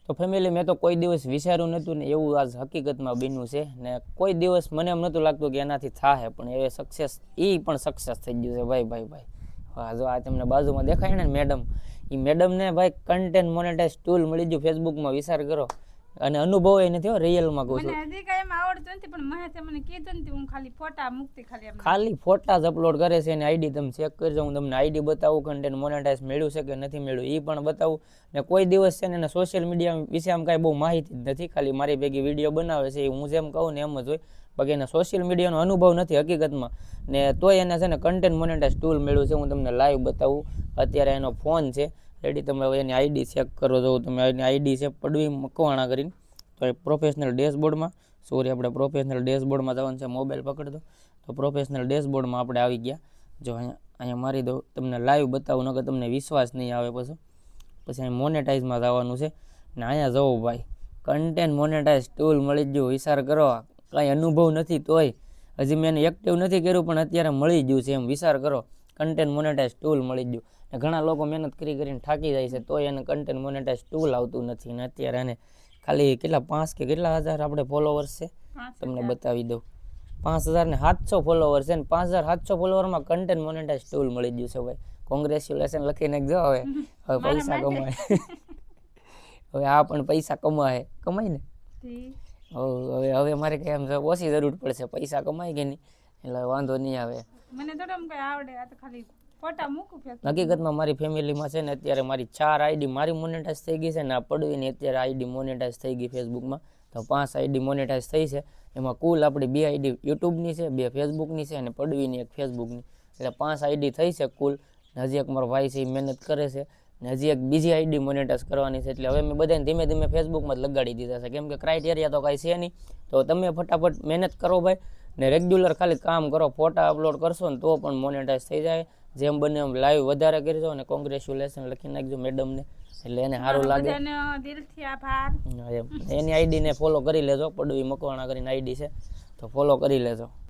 તો ફેમિલી મેં તો કોઈ દિવસ વિચાર્યું નહોતું ને એવું આજ હકીકતમાં બન્યું છે ને કોઈ દિવસ મને એમ નહોતું લાગતું કે એનાથી થાય પણ એ સક્સેસ પણ સક્સેસ થઈ ગયું છે ભાઈ. હા જો આ તમને બાજુમાં દેખાય ને મેડમ, એ મેડમને ભાઈ કન્ટેન્ટ મોનેટાઇઝ ટૂલ મળી ગયું ફેસબુકમાં, વિચાર કરો. અને અનુભવ એ નથી હો, રિયલમાં કહું છું. મને હજી કાંઈ એમ આવડતું નથી પણ મહેશે મને કીધું ને હું ખાલી ફોટા મૂકતી ખાલી ફોટા જ અપલોડ કરે છે. એની આઈડી તમે ચેક કરજો, હું તમને આઈડી બતાવું, કન્ટેન્ટ મોનેટાઇઝ મળ્યું છે કે નથી મળ્યું એ પણ બતાવું. ને કોઈ દિવસ છે ને એને સોશિયલ મીડિયા વિશે આમ કાંઈ બહુ માહિતી જ નથી, ખાલી મારી ભેગી વિડીયો બનાવે છે, હું જેમ કહું ને એમ જ હોય. બાકી એને સોશિયલ મીડિયાનો અનુભવ નથી હકીકતમાં, ને તોય એને છે ને કન્ટેન્ટ મોનેટાઇઝ ટૂલ મળ્યું છે. હું તમને લાઈવ બતાવું. અત્યારે એનો ફોન છે રેડી, તમે હવે એની આઈડી ચેક કરો. જો તમે એની આઈડી છે પડવી મકવાણા કરીને, તો એ પ્રોફેશનલ ડેશબોર્ડમાં, સોરી આપણે પ્રોફેશનલ ડેશબોર્ડમાં જવાનું છે. મોબાઈલ પકડ દો તો પ્રોફેશનલ ડેશબોર્ડમાં આપણે આવી ગયા. જો અહીંયા મારી દો, તમને લાઈવ બતાવું, નકર તમને વિશ્વાસ નહીં આવે. પછી અહીં મોનેટાઇઝમાં જવાનું છે ને અહીંયા જવું ભાઈ, કન્ટેન્ટ મોનેટાઇઝ ટૂલ મળી ગયું. વિચાર કરો, કાંઈ અનુભવ નથી તોય, હજી મેં એને એક્ટિવ નથી કર્યું પણ અત્યારે મળી ગયું છે. એમ વિચાર કરો, કન્ટેન્ટ મોનેટાઇઝ ટૂલ મળી ગયું. ને ઘણા લોકો મહેનત કરીને થાકી જાય છે તોય એને કન્ટેન્ટ મોનેટાઇઝ ટૂલ આવતું નથી. ને અત્યારે એને ખાલી કેટલા 5 કે કેટલા હજાર આપણે ફોલોવર્સ છે, તમને બતાવી દઉં. 5700 ફોલોવર છે ને 5700 ફોલોવરમાં કન્ટેન્ટ મોનેટાઇઝ ટૂલ મળી ગયું છે ભાઈ. કોંગ્રેચ્યુલેશન લખી નાખજો. હવે પૈસા કમાય. હવે આ પણ પૈસા કમાય ને. હવે મારે કઈ એમ ઓછી જરૂર પડશે, પૈસા કમાય કે નહીં એટલે વાંધો નહીં આવે. મને તો કઈ આવડે, આ તો ખાલી ફોટા મૂકું. હકીકતમાં મારી ફેમિલીમાં છે ને અત્યારે મારી 4 આઈડી મારી મોનેટાઇઝ થઈ ગઈ છે ને આ પડવીની અત્યારે આઈડી મોનેટાઇઝ થઈ ગઈ ફેસબુકમાં. તો 5 આઈડી મોનેટાઇઝ થઈ છે. એમાં કુલ આપણી 2 આઈડી યુટ્યુબની છે, 2 ફેસબુકની છે અને પડવીની 1 ફેસબુકની, એટલે 5 આઈડી થઈ છે કુલ. હજી એક મારો ભાઈ છે એ મહેનત કરે છે ને હજી એક બીજી આઈડી મોનેટાઇઝ કરવાની છે. એટલે હવે મેં બધાને ધીમે ધીમે ફેસબુકમાં જ લગાડી દીધા છે, કેમ કે ક્રાઇટેરિયા તો કાંઈ છે નહીં. તો તમે ફટાફટ મહેનત કરો ભાઈ ને રેગ્યુલર ખાલી કામ કરો, ફોટા અપલોડ કરશો ને તો પણ મોનેટાઇઝ થઈ જાય. જેમ બને એમ લાઈવ વધારે કરજો અને કોંગ્રેચ્યુલેશન લખી નાખજો મેડમને, એટલે એને સારું લાગે. દિલથી આભાર. એની આઈડીને ફોલો કરી લેજો, પડવી મકવાણા કરીને આઈડી છે તો ફોલો કરી લેજો.